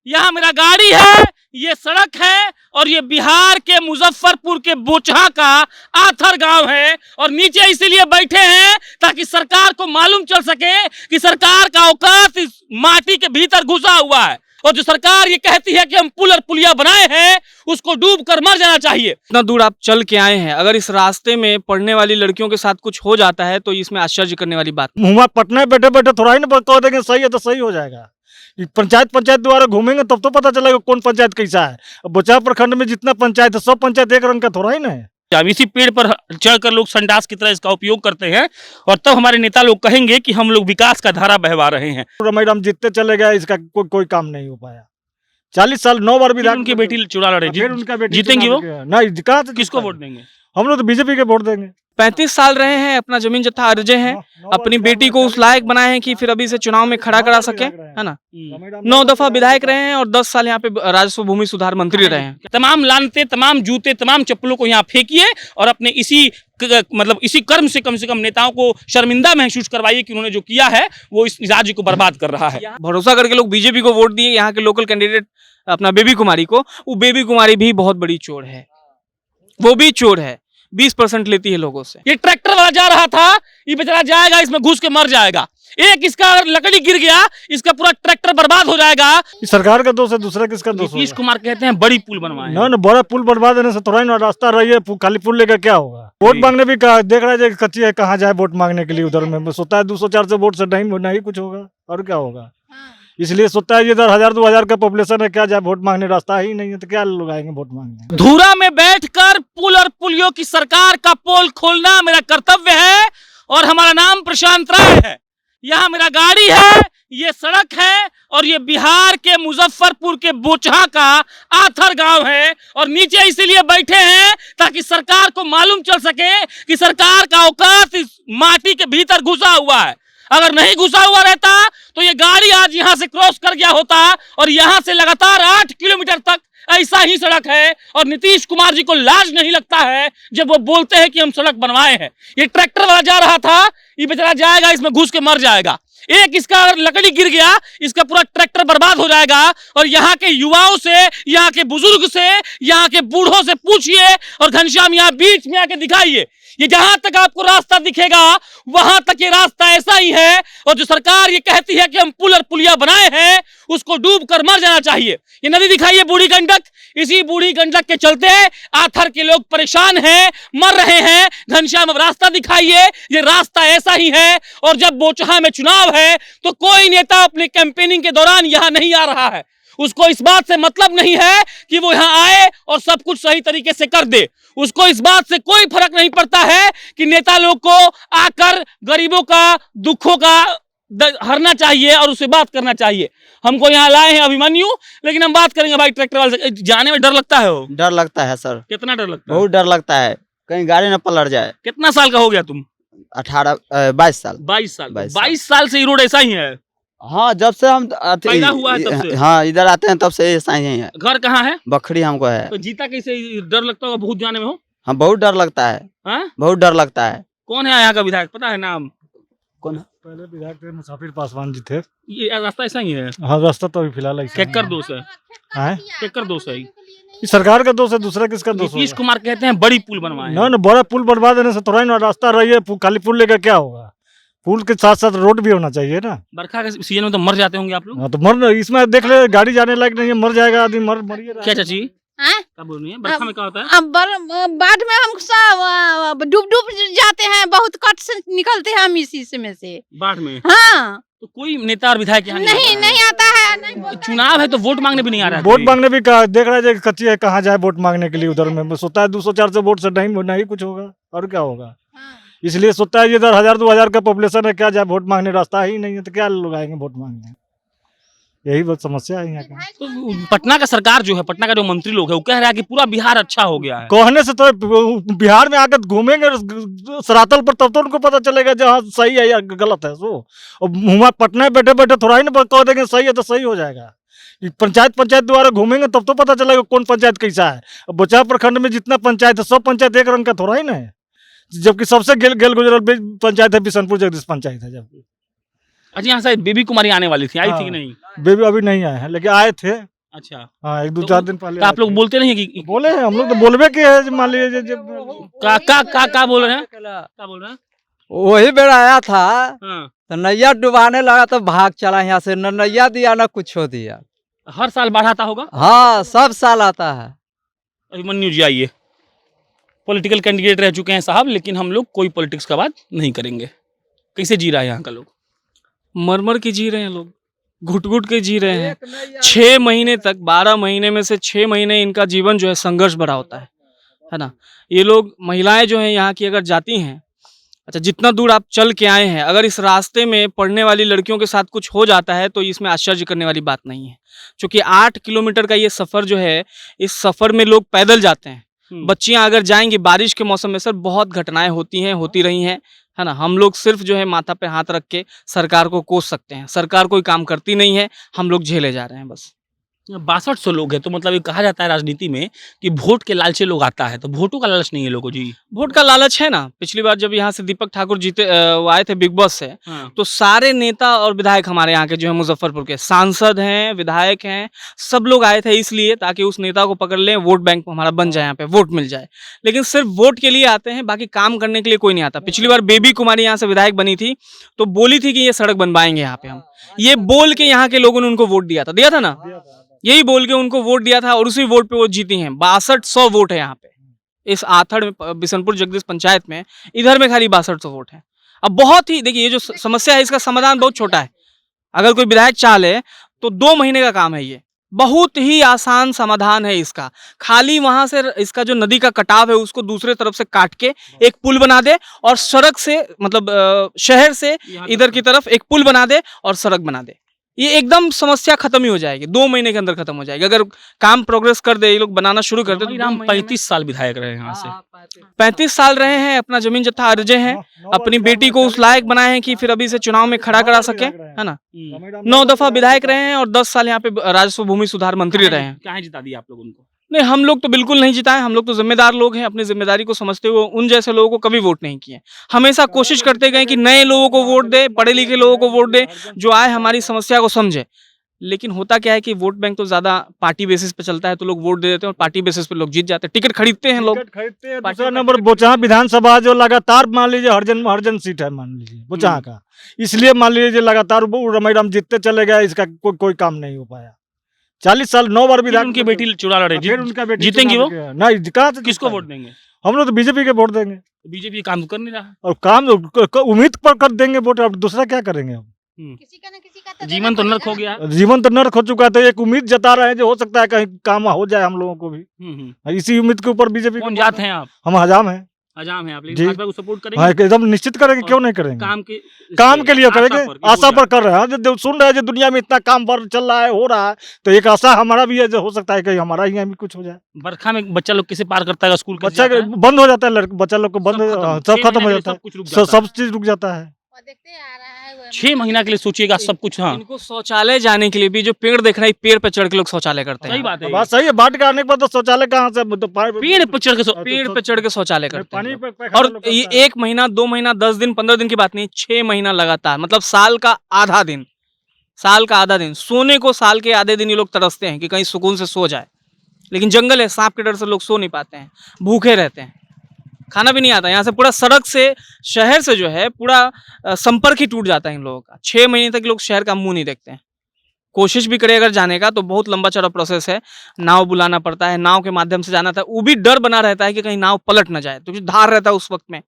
यहाँ मेरा गाड़ी है, ये सड़क है और ये बिहार के मुजफ्फरपुर के बोचहा का आथर गांव है। और नीचे इसीलिए बैठे हैं ताकि सरकार को मालूम चल सके कि सरकार का औकात इस माटी के भीतर घुसा हुआ है। और जो सरकार ये कहती है कि हम पुल और पुलिया बनाए हैं, उसको डूब कर मर जाना चाहिए। इतना दूर आप चल के आए हैं, अगर इस रास्ते में पढ़ने वाली लड़कियों के साथ कुछ हो जाता है तो इसमें आश्चर्य करने वाली बात। मुँह पटना बैठे बैठे थोड़ा ही ना कह देंगे सही है तो सही हो जाएगा। पंचायत द्वारा घूमेंगे तब तो पता चलेगा कौन पंचायत कैसा है। अब बोचहा प्रखंड में जितना पंचायत है सब पंचायत एक रंग का थोड़ा ही ना है। अब इसी पेड़ पर चढ़कर लोग संडास की तरह इसका उपयोग करते हैं और तब हमारे नेता लोग कहेंगे कि हम लोग विकास का धारा बहवा रहे हैं। मैडम जीतते चले गए, इसका कोई काम नहीं हो पाया। 40 साल 9 बार विधायक उनकी बेटी चुनाव लड़े, फिर उनका बेटी जीतेंगे वो? नहीं, कहाँ से किसको वोट देंगे? हम लोग तो बीजेपी के वोट देंगे। 35 साल रहे हैं, अपना जमीन जत्था अर्जे हैं, अपनी बेटी को उस लायक बनाए हैं कि फिर अभी से चुनाव में खड़ा करा सके, है ना। 9 दफा विधायक रहे हैं और 10 साल यहाँ पे राजस्व भूमि सुधार मंत्री रहे हैं। तमाम लानते, तमाम जूते, तमाम चप्पलों को यहाँ फेंकिए और अपने इसी कर्म से कम नेताओं को शर्मिंदा महसूस करवाइए कि उन्होंने जो किया है वो इस राज्य को बर्बाद कर रहा है। भरोसा करके लोग बीजेपी को वोट दिए, यहाँ के लोकल कैंडिडेट अपना बेबी कुमारी को। वो बेबी कुमारी भी बहुत बड़ी चोर है, वो भी चोर है, 20% लेती है लोगों से। ये ट्रैक्टर वाला जा रहा था, ये बेचारा जाएगा इसमें घुस के मर जाएगा। एक इसका अगर लकड़ी गिर गया, इसका पूरा ट्रैक्टर बर्बाद हो जाएगा। सरकार का दोष है, दूसरा किसका दोष है? नीतीश कुमार कहते हैं बड़ी पुल बनवाए। ना बड़ा पुल बनवा देने से थोड़ा ही ना रास्ता रही है, खाली पुल लेकर क्या होगा। वोट मांगने भी देख रहा है कच्ची है, कहाँ जाए वोट मांगने के लिए। उधर में सोचता है 200-400 वोट से नहीं कुछ होगा, और क्या होगा। इसलिए सोचता है इधर 1000-2000 का पॉपुलेशन है, क्या जाए वोट मांगने, रास्ता ही नहीं है तो क्या लोग आएंगे वोट मांगने। धूरा में बैठकर पुल और पुलियों की सरकार का पोल खोलना मेरा कर्तव्य है और हमारा नाम प्रशांत राय है। यहाँ मेरा गाड़ी है, ये सड़क है और ये बिहार के मुजफ्फरपुर के बोचहा का आथर गांव है। और नीचे इसीलिए बैठे हैं ताकि सरकार को मालूम चल सके कि सरकार का औकात इस माटी के भीतर घुसा हुआ है। अगर नहीं घुसा हुआ रहता तो ये गाड़ी आज यहाँ से क्रॉस कर गया होता और यहाँ से लगातार 8 किलोमीटर तक ऐसा ही सड़क है। और नीतीश कुमार जी को लाज नहीं लगता है जब वो बोलते हैं कि हम सड़क बनवाए हैं। ये ट्रैक्टर वाला जा रहा था, ये बेचारा जाएगा इसमें घुस के मर जाएगा। एक इसका अगर लकड़ी गिर गया, इसका पूरा ट्रैक्टर बर्बाद हो जाएगा। और यहाँ के युवाओं से, यहाँ के बुजुर्ग से, यहाँ के बूढ़ों से पूछिए और घनश्याम यहाँ बीच में आके दिखाइए, ये जहां तक आपको रास्ता दिखेगा वहां तक ये रास्ता ऐसा ही है। और जो सरकार ये कहती है कि हम पुल और पुलिया बनाए हैं, उसको डूब कर मर जाना चाहिए। ये नदी दिखाइए बूढ़ी गंडक, इसी बूढ़ी गंडक के चलते आथर के लोग परेशान हैं, मर रहे हैं। घनश्याम अब रास्ता दिखाइए, ये रास्ता ऐसा ही है। और जब बोचहा में चुनाव है तो कोई नेता अपने कैंपेनिंग के दौरान यहाँ नहीं आ रहा है। उसको इस बात से मतलब नहीं है कि वो यहाँ आए और सब कुछ सही तरीके से कर दे। उसको इस बात से कोई फर्क नहीं पड़ता है कि नेता लोग को आकर गरीबों का, दुखों का हरना चाहिए और उससे बात करना चाहिए। हमको यहाँ लाए हैं अभिमन्यु, लेकिन हम बात करेंगे भाई ट्रैक्टर वाले से। जाने में डर लगता है? डर लगता है सर। कितना डर लगता है? बहुत डर लगता है, कहीं गाड़ी न पलट जाए। कितना साल का हो गया तुम? 22 साल। 22 साल से ये रोड ऐसा ही है? हाँ, जब से हम पैदा हुआ है तब से? हाँ, इधर आते हैं तब से ऐसा ही है। घर कहाँ है? बखरी हमको है। तो जीता कैसे? डर लगता होगा बहुत जाने में हो? हाँ, बहुत डर लगता है। हाँ? बहुत डर लगता है। कौन है यहाँ का विधायक, पता है नाम? कौन? पहले विधायक थे मुसाफिर पासवान जी थे। ये रास्ता ऐसा ही है? हाँ, रास्ता तो अभी फिलहाल ऐसा केकर दोष है? केकर दोष है? सरकार का दोष है, दूसरा किसका दोष है? नीतीश कुमार कहते हैं बड़ी पुल बनवाए। ना बड़ा पुल बनवा देने से थोड़ा ही ना रास्ता रही है, खाली पुल लेकर क्या होगा। पुल के साथ साथ रोड भी होना चाहिए ना। बरखा के सीजन में तो मर जाते होंगे आप लोग। हाँ, तो मर, इसमें देख ले गाड़ी जाने लायक नहीं है, मर जाएगा आदमी, मरिए। क्या चाची क्या बोल रही है? बरखा में क्या होता है? बाढ़ में हम सब डूब जाते हैं, बहुत कट से निकलते हैं हम इसी में से बाढ़ में। हाँ, तो कोई नेता और विधायक यहाँ नहीं आता है। नहीं चुनाव है तो वोट मांगने भी नहीं आ रहा है। वोट मांगने भी देख रहा है कच्ची है, कहाँ जाए वोट मांगने के लिए। उधर में सोचता है 200-400 वोट से नहीं कुछ होगा, और क्या होगा। इसलिए सोचता है इधर 1000-2000 का पॉपुलेशन है, क्या जाए वोट मांगने, रास्ता ही नहीं है तो क्या लोग आएंगे वोट मांगने। यही बहुत समस्या है यहाँ का। तो पटना का सरकार जो है, पटना का जो मंत्री लोग है, वो कह रहा है कि पूरा बिहार अच्छा हो गया है। कहने से तो बिहार में आकर घूमेंगे सरातल पर तब तो उनको पता चलेगा जहाँ सही है या गलत है। सो मुँह पटना बैठे बैठे थोड़ा ही ना कह देंगे सही है तो सही हो जाएगा। पंचायत द्वारा घूमेंगे तब तो पता चलेगा कौन पंचायत कैसा है। बोचहा प्रखंड में जितना पंचायत है सब पंचायत एक रंग का थोड़ा ही ना है। जबकि सबसे गेल गुजरल पंचायत है बिशनपुर जगदीश पंचायत है। जबकि अच्छा, यहाँ से बेबी कुमारी आने वाली थी, आई थी कि नहीं? बेबी अभी नहीं आए हैं, लेकिन आए थे। अच्छा, हाँ, एक दो तो 4 दिन पहले तो आप लोग आए थे। बोलते नहीं है कि बोले हैं हम लोग, तो बोलबे किए हैं, मान लीजिए जब का बोल रहे हैं, क्या बोल रहे हैं? वही बेर आया था हाँ, तो नैया डुबाने लगा तो भाग चला यहाँ से, न नैया दिया न कुछ दिया। हर साल बाढ़ आता होगा। हाँ, सब साल आता है। अभिमन्यु जी आइए, पॉलिटिकल कैंडिडेट रह चुके हैं साहब, लेकिन हम लोग कोई पॉलिटिक्स का बात नहीं करेंगे। कैसे जी रहा है यहाँ का लोग? मर के जी रहे हैं लोग, घुट घुट के जी रहे हैं। 6 महीने तक, 12 महीने में से 6 महीने इनका जीवन जो है संघर्ष भरा होता है ना। ये लोग, महिलाएं जो हैं यहाँ की अगर जाती हैं, अच्छा जितना दूर आप चल के आए हैं, अगर इस रास्ते में पढ़ने वाली लड़कियों के साथ कुछ हो जाता है तो इसमें आश्चर्य करने वाली बात नहीं है, क्योंकि 8 किलोमीटर का ये सफ़र जो है, इस सफ़र में लोग पैदल जाते हैं। बच्चियां अगर जाएंगी बारिश के मौसम में, सर बहुत घटनाएं होती हैं, होती रही हैं, है ना। हम लोग सिर्फ जो है माथा पे हाथ रख के सरकार को कोस सकते हैं, सरकार कोई काम करती नहीं है, हम लोग झेले जा रहे हैं बस। 6200 लोग हैं, तो मतलब ये कहा जाता है राजनीति में कि वोट के लालचे लोग आता है, तो वोटों का लालच नहीं है लोगों जी। वोट का लालच है ना। पिछली बार जब यहाँ से दीपक ठाकुर जीते, वो आए थे बिग बॉस से, हाँ। तो सारे नेता और विधायक हमारे यहाँ के जो है मुजफ्फरपुर के सांसद हैं, विधायक हैं, सब लोग आए थे इसलिए ताकि उस नेता को पकड़ लें, वोट बैंक हमारा बन जाए, यहाँ पे वोट मिल जाए। लेकिन सिर्फ वोट के लिए आते हैं, बाकी काम करने के लिए कोई नहीं आता। पिछली बार बेबी कुमारी यहाँ से विधायक बनी थी, तो बोली थी कि ये सड़क बनवाएंगे यहाँ पे हम, ये बोल के यहाँ के लोगों ने उनको वोट दिया था ना, यही बोल के उनको वोट दिया था और उसी वोट पे वो जीती हैं। 6200 वोट है यहाँ पे इस आथड़ में, बिशनपुर जगदीश पंचायत में, इधर में खाली 6200 वोट है। अब बहुत ही देखिए, ये जो समस्या है इसका समाधान बहुत छोटा है। अगर कोई विधायक चाह ले तो 2 महीने का काम है, ये बहुत ही आसान समाधान है इसका। खाली वहां से इसका जो नदी का कटाव है उसको दूसरे तरफ से काट के एक पुल बना दे और सड़क से, मतलब शहर से इधर की तरफ एक पुल बना दे और सड़क बना दे, ये एकदम समस्या खत्म ही हो जाएगी। 2 महीने के अंदर खत्म हो जाएगी अगर काम प्रोग्रेस कर दे, ये लोग बनाना शुरू कर दे। तो राम 35 साल विधायक रहे हैं यहाँ से। 35 साल रहे हैं, अपना जमीन जत्था अर्जे हैं, अपनी बेटी को उस लायक बनाए हैं कि फिर अभी से चुनाव में खड़ा करा सके, है ना। 9 दफा विधायक रहे हैं और 10 साल यहाँ पे राजस्व भूमि सुधार मंत्री रहे हैं। कहाँ जिता दिया आप लोग उनको? नहीं, हम लोग तो बिल्कुल नहीं जिताए, हम लोग तो जिम्मेदार लोग हैं, अपनी जिम्मेदारी को समझते हुए उन जैसे लोगों को कभी वोट नहीं किए। हमेशा कोशिश करते गए कि नए लोगों को वोट दे, पढ़े लिखे लोगों को वोट दे, जो आए हमारी समस्या को समझे। लेकिन होता क्या है कि वोट बैंक तो ज्यादा पार्टी बेसिस पे चलता है, तो लोग वोट दे देते हैं और पार्टी बेसिस पे लोग जीत जाते हैं। टिकट खरीदते हैं लोग, खरीदते हैं। दूसरा नंबर बोचहा विधानसभा जो लगातार मान लीजिए हर जन सीट है, मान लीजिए बोचहा का, इसलिए मान लीजिए लगातार रमेश जीतते चले गए, इसका कोई काम नहीं हो पाया। 40 साल 9 बार विधायक, उनकी बेटी चुरा लड़े, फिर उनका बेटी जीतेंगी वो? नहीं, कहाँ से किसको वोट देंगे? हम लोग तो बीजेपी के वोट देंगे, बीजेपी काम कर नहीं रहा। और काम उम्मीद पर कर देंगे वोट, अब दूसरा क्या करेंगे हम। किसी का ना किसी का जीवन तो नर्क हो गया। जीवन तो नर्क हो चुका है, तो एक उम्मीद जता रहे हैं जो हो सकता है कहीं काम हो जाए हम लोगों को भी। इसी उम्मीद के ऊपर बीजेपी। कौन जात हैं आप? हम हजाम हैं। हजाम हैं आप, जी। लेकिन भाजपा को सपोर्ट हाँ, करेंगे? एकदम निश्चित करेंगे, क्यों नहीं करेंगे। काम के लिए करेंगे, आशा पर कर रहे हैं। जो सुन रहे हैं, जो दुनिया में इतना काम पर चल रहा है, हो रहा है, तो एक आशा हमारा भी है, जो हो सकता है कि हमारा ही भी कुछ हो जाए। बरखा में बच्चा लोग कैसे पार करता है? स्कूल बच्चा बंद हो जाता है, बच्चा लोग को बंद, सब खत्म हो जाता है, सब चीज रुक जाता है। देखते आ रहा है 6 महीना के लिए सोचिएगा सब कुछ। हाँ, इनको शौचालय जाने के लिए भी जो पेड़ देख रहा है, पेड़ पे चढ़ के लोग शौचालय करते हैं। सही बात है। बात सही है, बाढ़ के आने के बाद तो शौचालय कहाँ से, पेड़ पे चढ़ के पेड़ पे चढ़ के शौचालय करते हैं पानी लोग। पे और ये 1 महीना, 2 महीना, 10 दिन, 15 दिन की बात नहीं, 6 महीना लगातार, मतलब साल का आधा दिन, सोने को साल के आधे दिन ये लोग तरसते हैं कि कहीं सुकून से सो जाए। लेकिन जंगल है, सांप के डर से लोग सो नहीं पाते हैं, भूखे रहते हैं, खाना भी नहीं आता। यहाँ से पूरा सड़क से, शहर से जो है पूरा संपर्क ही टूट जाता है इन लोगों का। 6 महीने तक लोग शहर का मुंह नहीं देखते हैं। कोशिश भी करे अगर जाने का तो बहुत लंबा चौड़ा प्रोसेस है, नाव बुलाना पड़ता है, नाव के माध्यम से जाना था। वो भी डर बना रहता है कि कहीं नाव पलट ना जाए, तो धार रहता है उस वक्त में,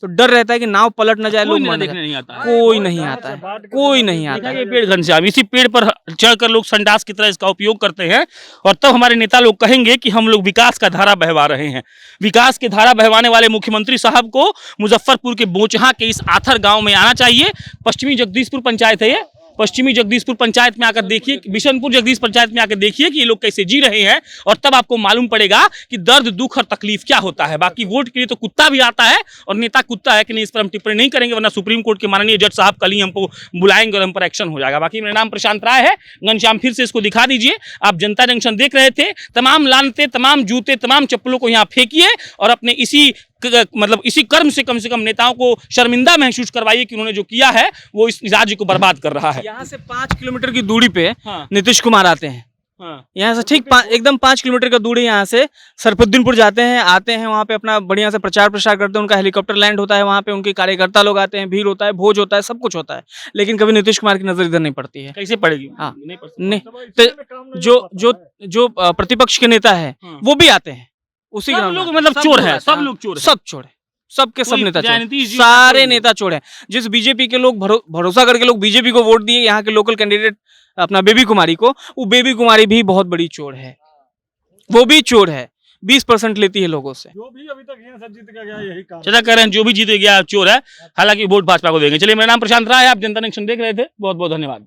तो डर रहता है कि नाव पलट ना जाए, लोग मर देखने नहीं आता है। कोई नहीं आता है, कोई नहीं आता है। ये पेड़ घनश्याम, इसी पेड़ पर चढ़कर लोग संडास की तरह इसका उपयोग करते हैं, और तब हमारे नेता लोग कहेंगे कि हम लोग विकास का धारा बहवा रहे हैं। विकास की धारा बहवाने वाले मुख्यमंत्री साहब को मुजफ्फरपुर के बोचहा के इस आथर गांव में आना चाहिए। पश्चिमी जगदीशपुर पंचायत है ये, पश्चिमी जगदीशपुर पंचायत में आकर देखिए, बिशनपुर जगदीश पंचायत में आकर देखिए कि ये लोग कैसे जी रहे हैं, और तब आपको मालूम पड़ेगा कि दर्द, दुख और तकलीफ क्या होता है। बाकी वोट के लिए तो कुत्ता भी आता है, और नेता कुत्ता है कि नहीं, इस पर हम टिप्पणी नहीं करेंगे, वरना सुप्रीम कोर्ट के माननीय जज साहब कल ही हमको बुलाएंगे और हम पर एक्शन हो जाएगा। बाकी मेरा नाम प्रशांत राय है। घनश्याम फिर से इसको दिखा दीजिए। आप जनता जंक्शन देख रहे थे, तमाम लानते, तमाम जूते, तमाम चप्पलों को यहाँ फेंकिए और अपने इसी कर्म से कम नेताओं को शर्मिंदा महसूस करवाइए कि उन्होंने जो किया है वो इस राज्य को बर्बाद कर रहा है। यहाँ से 5 किलोमीटर की दूरी पे हाँ। नीतीश कुमार आते हैं, यहाँ से ठीक एकदम 5 किलोमीटर का दूरी है यहाँ से। सरफुद्दीनपुर जाते हैं, आते हैं वहाँ पे अपना बढ़िया से प्रचार प्रसार करते हैं, उनका हेलीकॉप्टर लैंड होता है वहाँ पे, उनके कार्यकर्ता लोग आते हैं, भीड़ होता है, भोज होता है, सब कुछ होता है, लेकिन कभी नीतीश कुमार की नजर इधर नहीं पड़ती है। कैसे पड़ेगी? हाँ। नहीं पड़ सकती। नहीं, तो जो प्रतिपक्ष के नेता है वो भी आते हैं उसी सब ग्राउंड में लोग आते हैं। मतलब सब चोर लोग है, आते सब हैं। लोग चोर है। सब चोर है, सबके सब कोई नेता चोर हैं। नीतीश जी सारे का कोई नेता चोर हैं। जिस बीजेपी के लोग भरोसा करके लोग बीजेपी को वोट दिए, यहाँ के लोकल कैंडिडेट अपना बेबी कुमारी को, वो बेबी कुमारी भी बहुत बड़ी चोर है, वो भी चोर है, 20% लेती है लोगों से। जो भी अभी तक यहाँ से जीत के गया यही काम चला कह रहे हैं जो भी जीते गया चोर है, हालांकि वोट भाजपा को देंगे। चलिए, मेरा नाम प्रशांत राय है, आप जनता नेक्शन देख रहे थे, बहुत बहुत धन्यवाद।